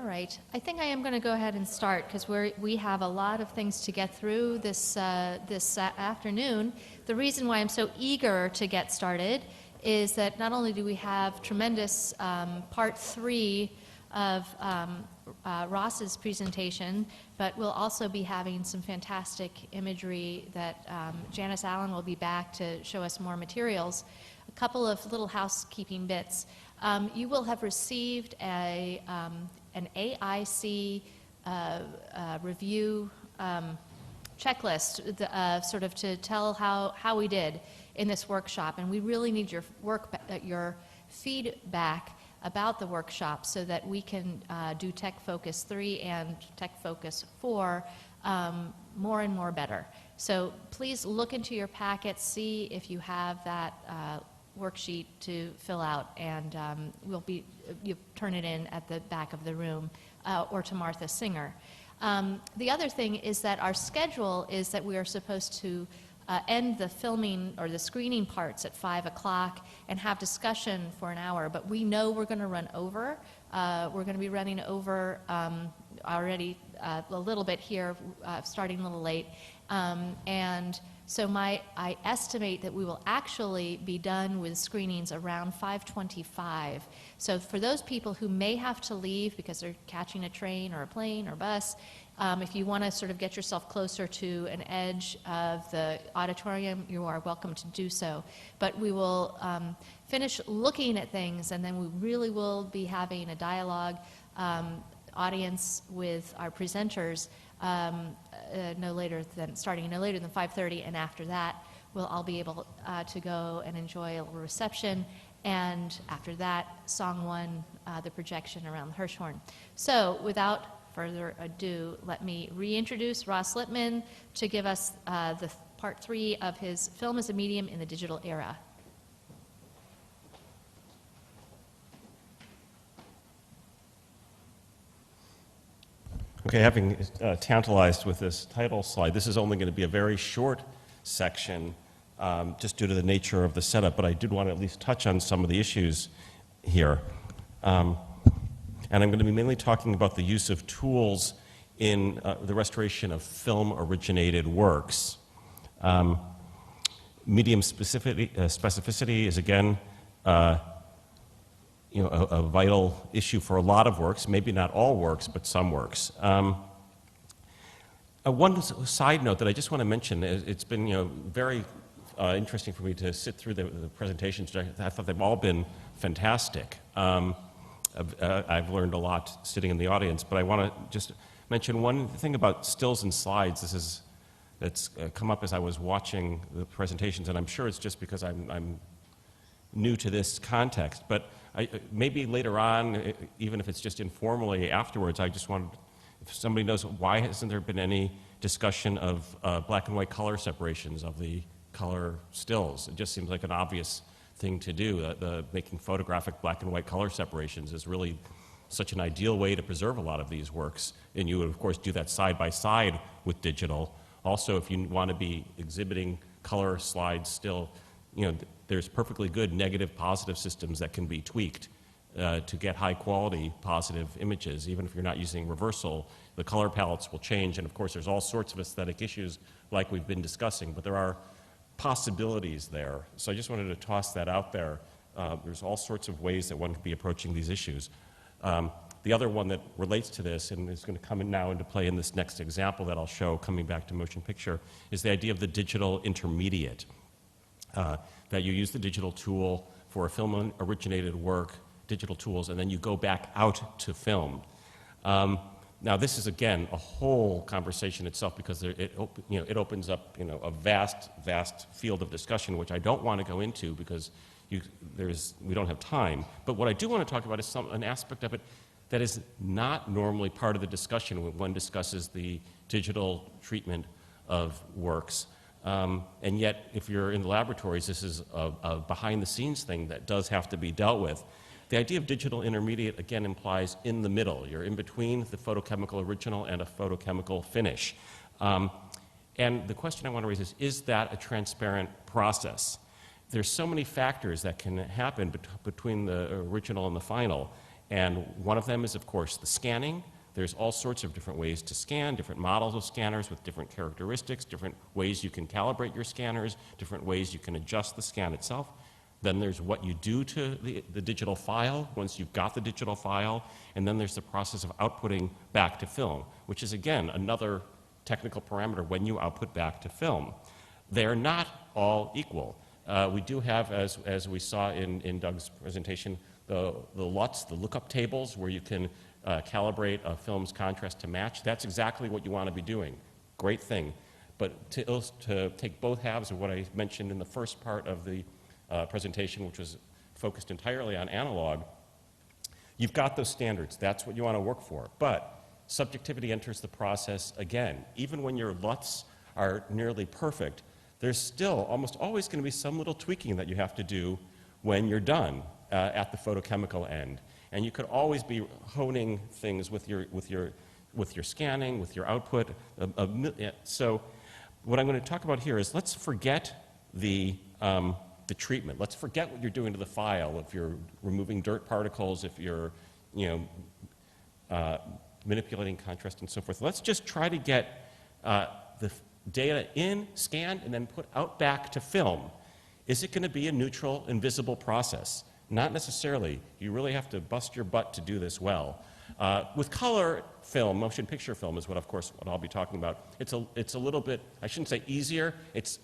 All right. I think I am going to go ahead and start because we have a lot of things to get through this afternoon. The reason why I'm so eager to get started is that not only do we have tremendous part 3 of Ross's presentation, but we'll also be having some fantastic imagery that Janice Allen will be back to show us more materials. A couple of little housekeeping bits. You will have received an AIC review checklist, sort of to tell how we did in this workshop, and we really need your feedback about the workshop so that we can do TechFocus 3 and TechFocus 4 more and more better. So please look into your packets, see if you have that worksheet to fill out, and you turn it in at the back of the room or to Martha Singer. The other thing is that our schedule is that we are supposed to end the filming or the screening parts at 5 o'clock and have discussion for an hour, but we know we're going to run over. We're going to be running over already a little bit here, starting a little late, and so I estimate that we will actually be done with screenings around 5:25. So for those people who may have to leave because they're catching a train or a plane or bus, if you want to sort of get yourself closer to an edge of the auditorium, you are welcome to do so. But we will finish looking at things, and then we really will be having a dialogue audience with our presenters starting no later than 5:30, and after that we'll all be able to go and enjoy a little reception, and after that, Song 1, the projection around the Hirshhorn. So without further ado, let me reintroduce Ross Lipman to give us the part 3 of his Film as a Medium in the Digital Era. Okay, having tantalized with this title slide, this is only going to be a very short section just due to the nature of the setup, but I did want to at least touch on some of the issues here. And I'm going to be mainly talking about the use of tools in the restoration of film-originated works. Medium specificity is, again, a vital issue for a lot of works, maybe not all works, but some works. One side note that I just want to mention, it's been very interesting for me to sit through the presentations. I thought they've all been fantastic. I've learned a lot sitting in the audience, but I want to just mention one thing about stills and slides. That's come up as I was watching the presentations, and I'm sure it's just because I'm new to this context, but maybe later on, even if it's just informally afterwards, I just wanted, if somebody knows why hasn't there been any discussion of black and white color separations of the color stills? It just seems like an obvious thing to do. Making photographic black and white color separations is really such an ideal way to preserve a lot of these works, and you would of course do that side by side with digital. Also, if you want to be exhibiting color slides still, there's perfectly good negative positive systems that can be tweaked to get high quality positive images. Even if you're not using reversal, the color palettes will change, and of course there's all sorts of aesthetic issues like we've been discussing, but there are possibilities there. So I just wanted to toss that out there. There's all sorts of ways that one could be approaching these issues. The other one that relates to this, and is going to come in now into play in this next example that I'll show coming back to motion picture, is the idea of the digital intermediate. That you use the digital tool for a film-originated work, digital tools, and then you go back out to film. Now, this is, again, a whole conversation itself because it opens up a vast field of discussion, which I don't want to go into because we don't have time. But what I do want to talk about is an aspect of it that is not normally part of the discussion when one discusses the digital treatment of works. And yet, if you're in the laboratories, this is a behind-the-scenes thing that does have to be dealt with. The idea of digital intermediate, again, implies in the middle. You're in between the photochemical original and a photochemical finish. And the question I want to raise is that a transparent process? There's so many factors that can happen between the original and the final, And one of them is, of course, the scanning. There's all sorts of different ways to scan, different models of scanners with different characteristics, different ways you can calibrate your scanners, different ways you can adjust the scan itself. Then there's what you do to the digital file once you've got the digital file. And then there's the process of outputting back to film, which is, again, another technical parameter when you output back to film. They're not all equal. We do have, as we saw in Doug's presentation, the LUTs, the lookup tables, where you can calibrate a film's contrast to match. That's exactly what you want to be doing. Great thing. But to take both halves of what I mentioned in the first part of the presentation, which was focused entirely on analog, you've got those standards. That's what you want to work for. But subjectivity enters the process again. Even when your LUTs are nearly perfect, there's still almost always going to be some little tweaking that you have to do when you're done at the photochemical end. And you could always be honing things with your scanning, with your output. So what I'm going to talk about here is let's forget the treatment. Let's forget what you're doing to the file. If you're removing dirt particles, if you're manipulating contrast and so forth. Let's just try to get the data in, scanned, and then put out back to film. Is it going to be a neutral, invisible process? Not necessarily. You really have to bust your butt to do this well. With color film, motion picture film is what I'll be talking about. It's a little bit, I shouldn't say easier, it's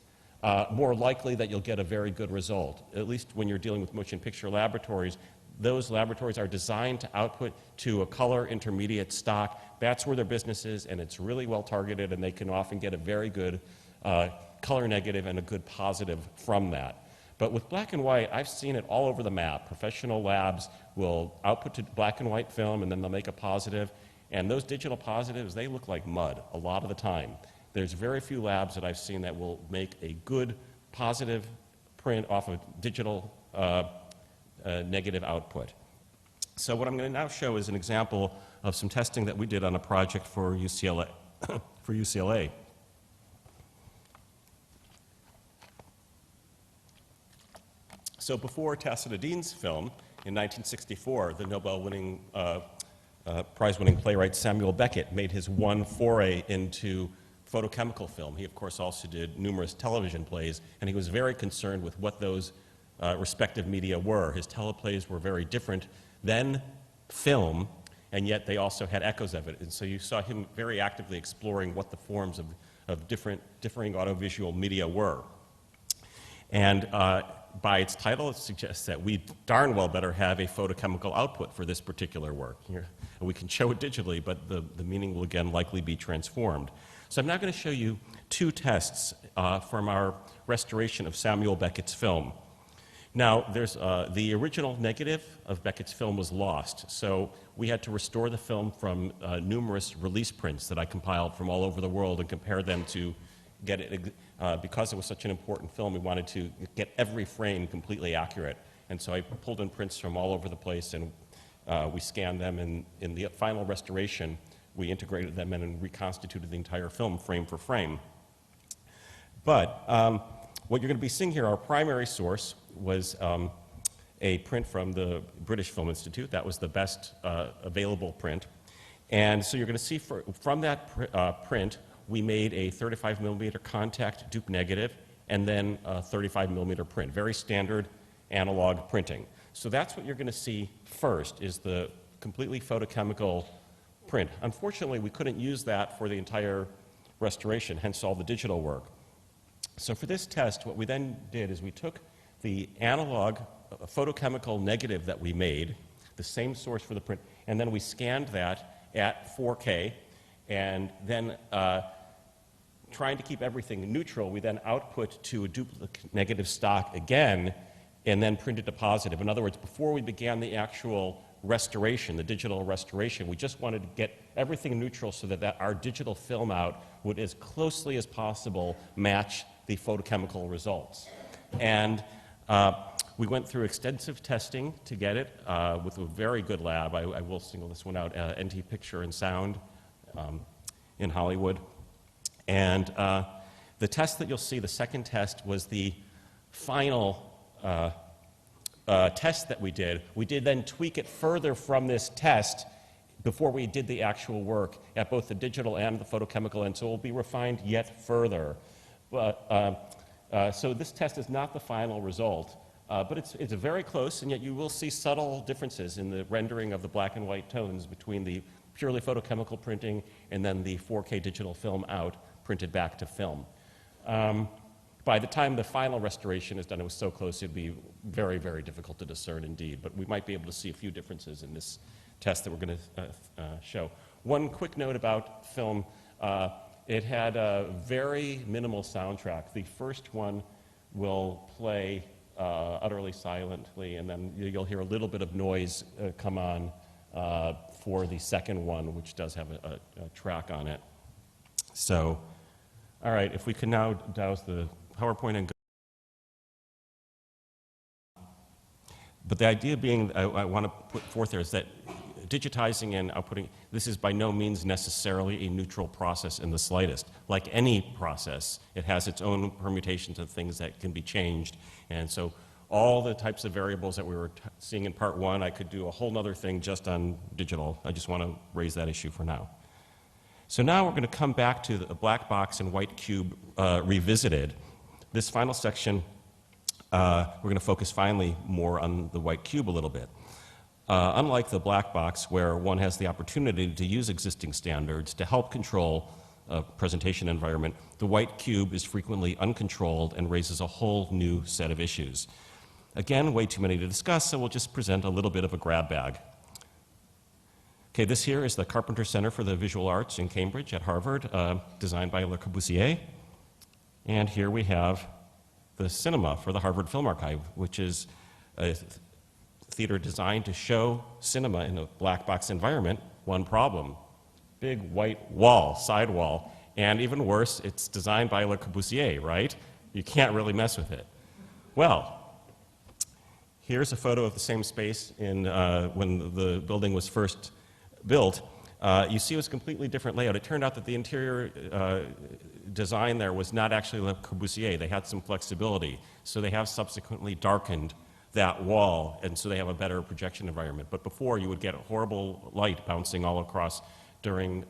more likely that you'll get a very good result. At least when you're dealing with motion picture laboratories, those laboratories are designed to output to a color intermediate stock. That's where their business is, and it's really well targeted, and they can often get a very good color negative and a good positive from that. But with black and white, I've seen it all over the map. Professional labs will output to black and white film, and then they'll make a positive. And those digital positives, they look like mud a lot of the time. There's very few labs that I've seen that will make a good positive print off of digital negative output. So what I'm going to now show is an example of some testing that we did on a project for UCLA. for UCLA. So before Tassadin's film in 1964, the Nobel-winning, prize-winning playwright Samuel Beckett made his one foray into photochemical film. He, of course, also did numerous television plays, and he was very concerned with what those respective media were. His teleplays were very different than film, and yet they also had echoes of it. And so you saw him very actively exploring what the forms of differing audiovisual media were. And by its title, it suggests that we darn well better have a photochemical output for this particular work. We can show it digitally, but the meaning will again likely be transformed. So I'm now going to show you two tests from our restoration of Samuel Beckett's film. Now, there's the original negative of Beckett's film was lost, so we had to restore the film from numerous release prints that I compiled from all over the world and compare them to get it, because it was such an important film, we wanted to get every frame completely accurate. And so I pulled in prints from all over the place, and we scanned them, and in the final restoration, we integrated them in and reconstituted the entire film frame for frame. But what you're going to be seeing here, our primary source was a print from the British Film Institute. That was the best available print. And so you're going to see from that print, we made a 35 millimeter contact dupe negative and then a 35 millimeter print. Very standard analog printing. So that's what you're going to see first, is the completely photochemical print. Unfortunately, we couldn't use that for the entire restoration, hence all the digital work. So for this test, what we then did is we took the analog photochemical negative that we made, the same source for the print, and then we scanned that at 4K, and then trying to keep everything neutral, we then output to a duplicate negative stock again, and then printed to positive. In other words, before we began the actual restoration, the digital restoration, we just wanted to get everything neutral so that our digital film out would, as closely as possible, match the photochemical results. And we went through extensive testing to get it with a very good lab. I will single this one out, NT Picture and Sound in Hollywood. And the test that you'll see, the second test, was the final test that we did then tweak it further from this test before we did the actual work at both the digital and the photochemical end, so it will be refined yet further. But, so this test is not the final result, but it's very close, and yet you will see subtle differences in the rendering of the black and white tones between the purely photochemical printing and then the 4K digital film out printed back to film. By the time the final restoration is done, it was so close it'd be very, very difficult to discern indeed, but we might be able to see a few differences in this test that we're going to show. One quick note about film, it had a very minimal soundtrack. The first one will play utterly silently, and then you'll hear a little bit of noise come on for the second one, which does have a track on it. So, all right, if we can now douse the PowerPoint and go. But the idea being, I want to put forth there is that digitizing and outputting, this is by no means necessarily a neutral process in the slightest. Like any process, it has its own permutations of things that can be changed. And so all the types of variables that we were seeing in part one, I could do a whole other thing just on digital. I just want to raise that issue for now. So now we're going to come back to the black box and white cube revisited. This final section, we're going to focus finally more on the white cube a little bit. Unlike the black box, where one has the opportunity to use existing standards to help control a presentation environment, the white cube is frequently uncontrolled and raises a whole new set of issues. Again, way too many to discuss, so we'll just present a little bit of a grab bag. Okay, this here is the Carpenter Center for the Visual Arts in Cambridge at Harvard, designed by Le Corbusier. And here we have the cinema for the Harvard Film Archive, which is a theater designed to show cinema in a black box environment. One problem: big white wall, side wall, and even worse, it's designed by Le Corbusier, right? You can't really mess with it. Well, here's a photo of the same space in, when the building was first built. You see it was a completely different layout. It turned out that the interior design there was not actually Le Corbusier. They had some flexibility, so they have subsequently darkened that wall, and so they have a better projection environment. But before, you would get a horrible light bouncing all across during,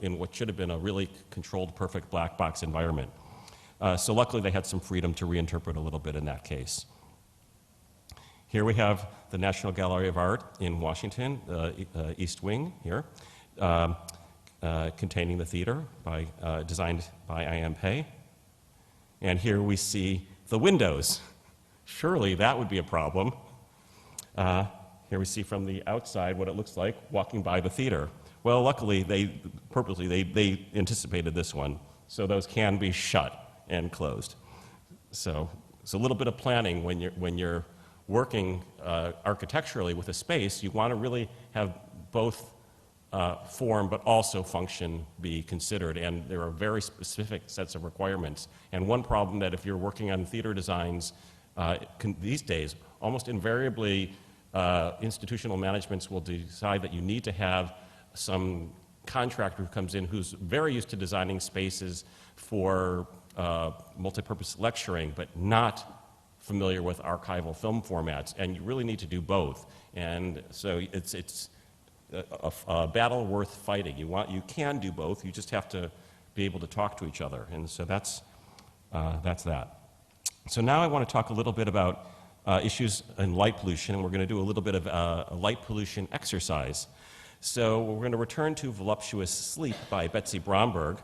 in what should have been a really controlled, perfect black box environment. So luckily, they had some freedom to reinterpret a little bit in that case. Here we have the National Gallery of Art in Washington, East Wing here, containing the theater, designed by I.M. Pei. And here we see the windows. Surely that would be a problem. Here we see from the outside what it looks like walking by the theater. Well, luckily, they anticipated this one, so those can be shut and closed. So it's a little bit of planning when you're working architecturally with a space. You want to really have both form but also function be considered, and there are very specific sets of requirements. And one problem that if you're working on theater designs these days, almost invariably institutional managements will decide that you need to have some contractor who comes in who's very used to designing spaces for multipurpose lecturing, but not familiar with archival film formats, and you really need to do both. And so it's a battle worth fighting. You can do both. You just have to be able to talk to each other, and so that's that. So now I want to talk a little bit about issues in light pollution, and we're going to do a little bit of a light pollution exercise. So we're going to return to Voluptuous Sleep by Betsy Bromberg.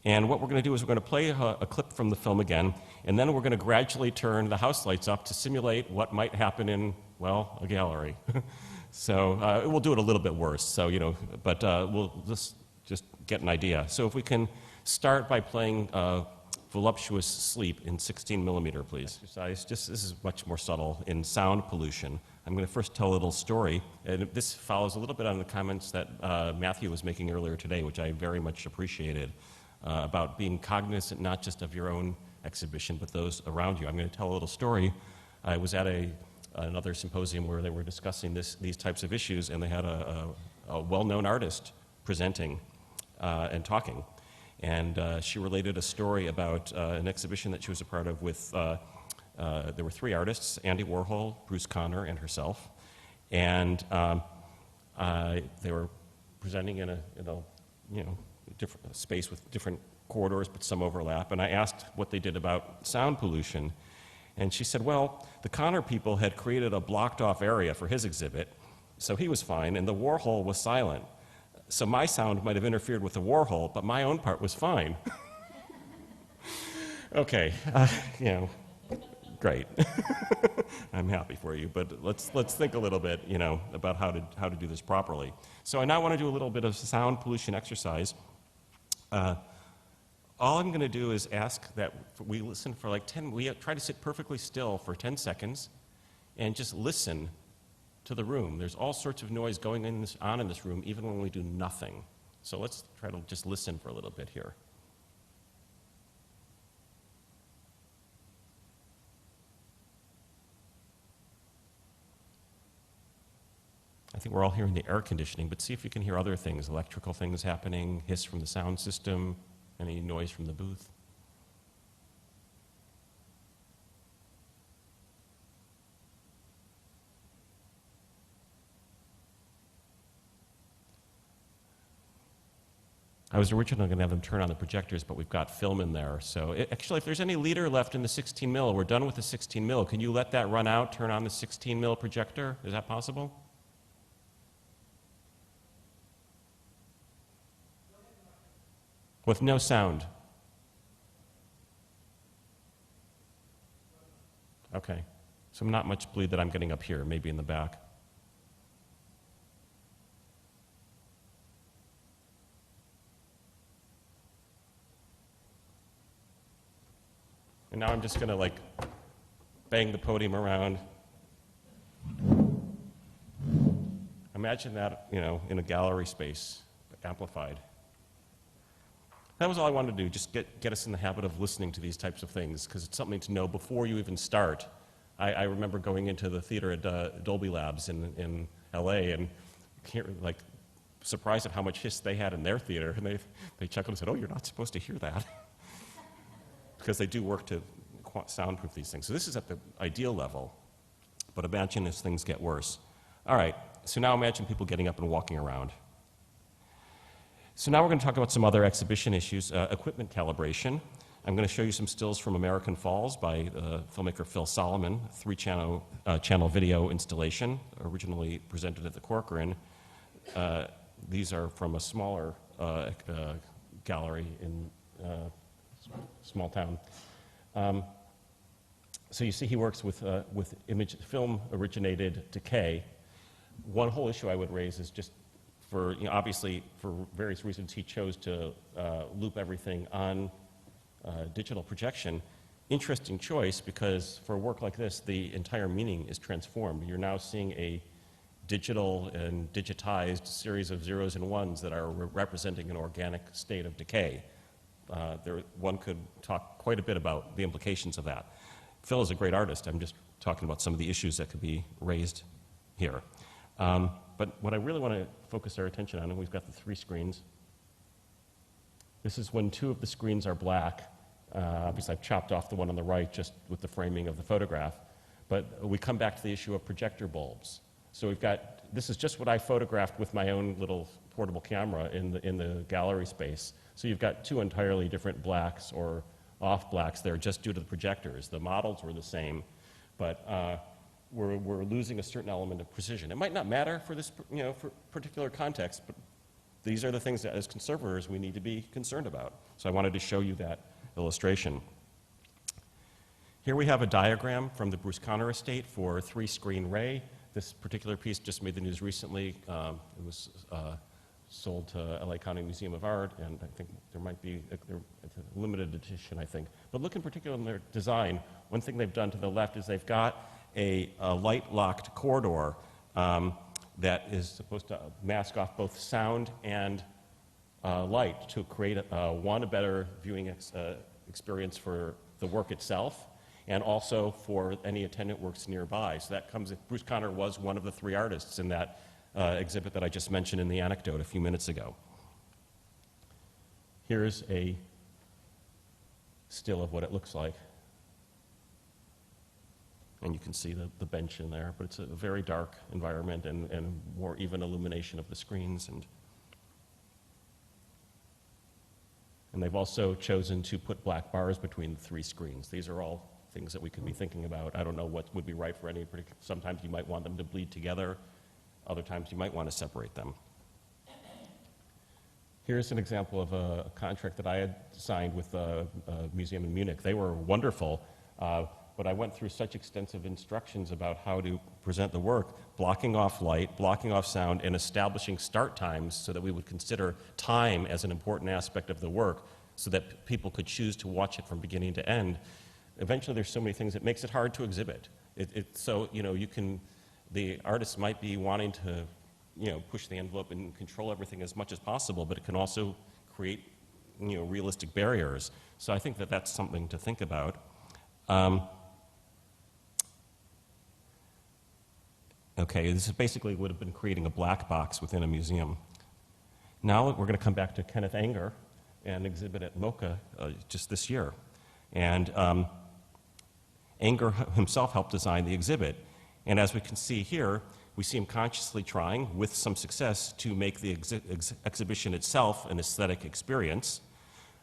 And what we're going to do is we're going to play a clip from the film again, and then we're going to gradually turn the house lights up to simulate what might happen in, well, a gallery. So we'll do it a little bit worse, so, you know, but we'll just get an idea. So if we can start by playing Voluptuous Sleep in 16 millimeter, please. Exercise, this is much more subtle in sound pollution. I'm going to first tell a little story, and this follows a little bit on the comments that Matthew was making earlier today, which I very much appreciated, about being cognizant not just of your own exhibition, but those around you. I'm going to tell a little story. I was at another symposium where they were discussing these types of issues, and they had a well-known artist presenting and talking. And she related a story about an exhibition that she was a part of with there were three artists, Andy Warhol, Bruce Conner, and herself. And they were presenting in a different space with different corridors, but some overlap. And I asked what they did about sound pollution. And she said, well, the Conner people had created a blocked off area for his exhibit, so he was fine, and the Warhol was silent. So my sound might have interfered with the Warhol, but my own part was fine. Okay, great. I'm happy for you, but let's think a little bit, about how to do this properly. So I now want to do a little bit of sound pollution exercise. All I'm going to do is ask that we listen for like 10, we try to sit perfectly still for 10 seconds and just listen to the room. There's all sorts of noise going on in this room, even when we do nothing. So let's try to just listen for a little bit here. I think we're all hearing the air conditioning, but see if you can hear other things, electrical things happening, hiss from the sound system, any noise from the booth. I was originally going to have them turn on the projectors, but we've got film in there. So actually, if there's any leader left in the 16 mil, we're done with the 16 mil. Can you let that run out, turn on the 16 mil projector? Is that possible? With no sound. Okay. So not much bleed that I'm getting up here, maybe in the back. And now I'm just going to like bang the podium around. Imagine that, in a gallery space, amplified. That was all I wanted to do, just get us in the habit of listening to these types of things, because it's something to know before you even start. I remember going into the theater at Dolby Labs in LA and surprised at how much hiss they had in their theater, and they chuckled and said, oh, you're not supposed to hear that. Because they do work to soundproof these things. So this is at the ideal level, but imagine as things get worse. All right, so now imagine people getting up and walking around. So now we're going to talk about some other exhibition issues, equipment calibration. I'm going to show you some stills from American Falls by filmmaker Phil Solomon, 3-channel video installation, originally presented at the Corcoran. These are from a smaller gallery in small town. So you see he works with film-originated decay. One whole issue I would raise is just for, obviously, for various reasons, he chose to loop everything on digital projection. Interesting choice, because for a work like this, the entire meaning is transformed. You're now seeing a digital and digitized series of zeros and ones that are representing an organic state of decay. One could talk quite a bit about the implications of that. Phil is a great artist. I'm just talking about some of the issues that could be raised here. But what I really want to focus our attention on, and we've got the 3 screens. This is when 2 of the screens are black. Obviously, I've chopped off the one on the right just with the framing of the photograph. But we come back to the issue of projector bulbs. So we've got, this is just what I photographed with my own little portable camera in the gallery space. So you've got 2 entirely different blacks or off blacks there just due to the projectors. The models were the same, but we're losing a certain element of precision. It might not matter for this, for particular context, but these are the things that as conservators we need to be concerned about. So I wanted to show you that illustration. Here we have a diagram from the Bruce Conner estate for 3-screen Ray. This particular piece just made the news recently. It was sold to LA County Museum of Art, and I think there might be it's a limited edition, I think. But look in particular in their design. One thing they've done to the left is they've got a light-locked corridor that is supposed to mask off both sound and light to create a better viewing experience for the work itself, and also for any attendant works nearby. So that comes, Bruce Conner was one of the 3 artists in that exhibit that I just mentioned in the anecdote a few minutes ago. Here's a still of what it looks like. And you can see the bench in there, but it's a very dark environment and more even illumination of the screens. And they've also chosen to put black bars between the three screens. These are all things that we could be thinking about. I don't know what would be right for any particular. Sometimes you might want them to bleed together. Other times you might want to separate them. Here's an example of a contract that I had signed with a museum in Munich. They were wonderful, but I went through such extensive instructions about how to present the work, blocking off light, blocking off sound, and establishing start times so that we would consider time as an important aspect of the work so that people could choose to watch it from beginning to end. Eventually, there's so many things that makes it hard to exhibit. So, the artist might be wanting to, push the envelope and control everything as much as possible, but it can also create, realistic barriers. So I think that that's something to think about. Okay, this is basically would have been creating a black box within a museum. Now we're going to come back to Kenneth Anger and exhibit at MoCA just this year. And Anger himself helped design the exhibit. And as we can see here, we see him consciously trying, with some success, to make the exhibition itself an aesthetic experience.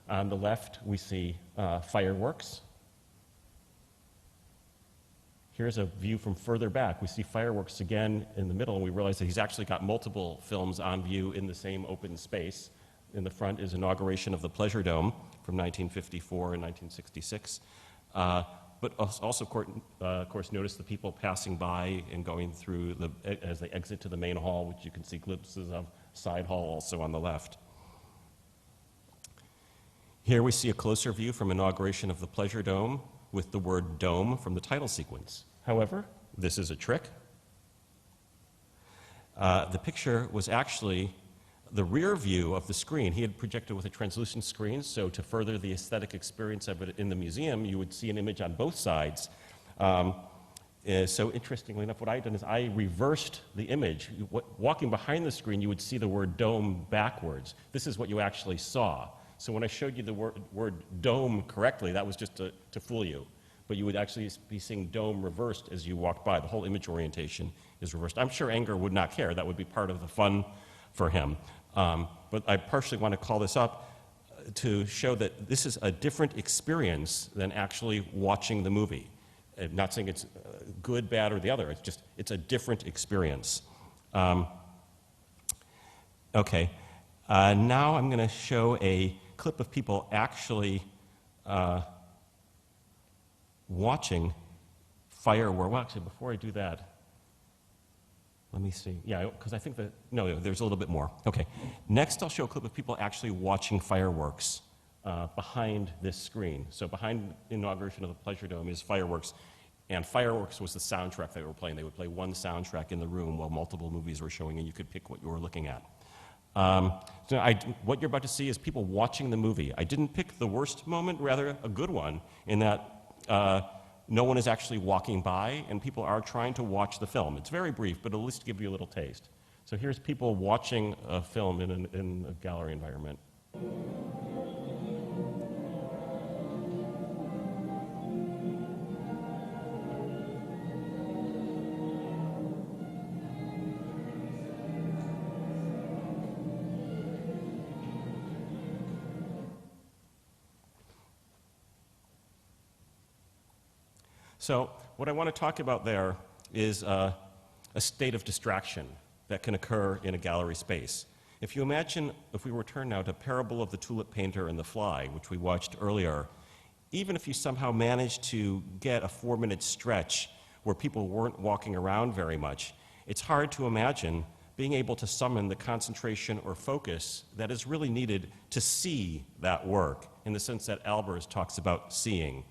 On the left, we see fireworks. Here's a view from further back. We see fireworks again in the middle, and we realize that he's actually got multiple films on view in the same open space. In the front is inauguration of the Pleasure Dome from 1954 and 1966. But also, of course, notice the people passing by and going through as they exit to the main hall, which you can see glimpses of side hall also on the left. Here we see a closer view from inauguration of the Pleasure Dome with the word dome from the title sequence. However, this is a trick. The picture was actually the rear view of the screen. He had projected with a translucent screen, so to further the aesthetic experience of it in the museum, you would see an image on both sides. So interestingly enough, what I had done is I reversed the image. Walking behind the screen, you would see the word dome backwards. This is what you actually saw. So when I showed you the word dome correctly, that was just to fool you. But you would actually be seeing dome reversed as you walked by. The whole image orientation is reversed. I'm sure Anger would not care. That would be part of the fun for him. But I partially want to call this up to show that this is a different experience than actually watching the movie. I'm not saying it's good, bad, or the other. It's a different experience. Okay. Now I'm going to show a clip of people actually watching fireworks. Well, actually, before I do that, let me see. Yeah, because I think that, no, there's a little bit more. Okay. Next, I'll show a clip of people actually watching fireworks behind this screen. So behind the inauguration of the Pleasure Dome is fireworks, and fireworks was the soundtrack they were playing. They would play one soundtrack in the room while multiple movies were showing, and you could pick what you were looking at. What you're about to see is people watching the movie. I didn't pick the worst moment, rather a good one, in that no one is actually walking by, and people are trying to watch the film. It's very brief, but at least give you a little taste. So here's people watching a film in a gallery environment. So what I want to talk about there is a state of distraction that can occur in a gallery space. If you imagine, if we return now to Parable of the Tulip Painter and the Fly, which we watched earlier, even if you somehow managed to get a 4-minute stretch where people weren't walking around very much, it's hard to imagine being able to summon the concentration or focus that is really needed to see that work, in the sense that Albers talks about seeing.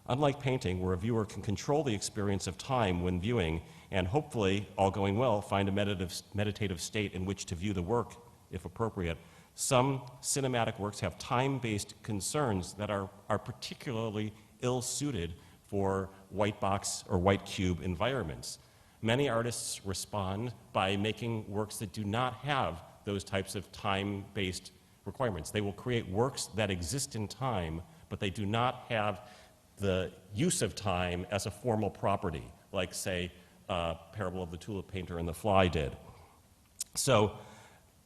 Unlike painting, where a viewer can control the experience of time when viewing, and hopefully, all going well, find a meditative state in which to view the work, if appropriate, some cinematic works have time-based concerns that are particularly ill-suited for white box or white cube environments. Many artists respond by making works that do not have those types of time-based requirements. They will create works that exist in time, but they do not have the use of time as a formal property, like, say, Parable of the Tulip Painter and the Fly did. So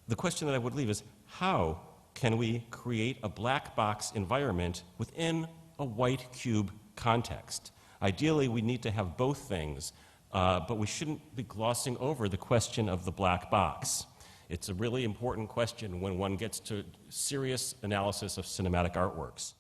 the question that I would leave is, how can we create a black box environment within a white cube context? Ideally, we need to have both things, but we shouldn't be glossing over the question of the black box. It's a really important question when one gets to serious analysis of cinematic artworks.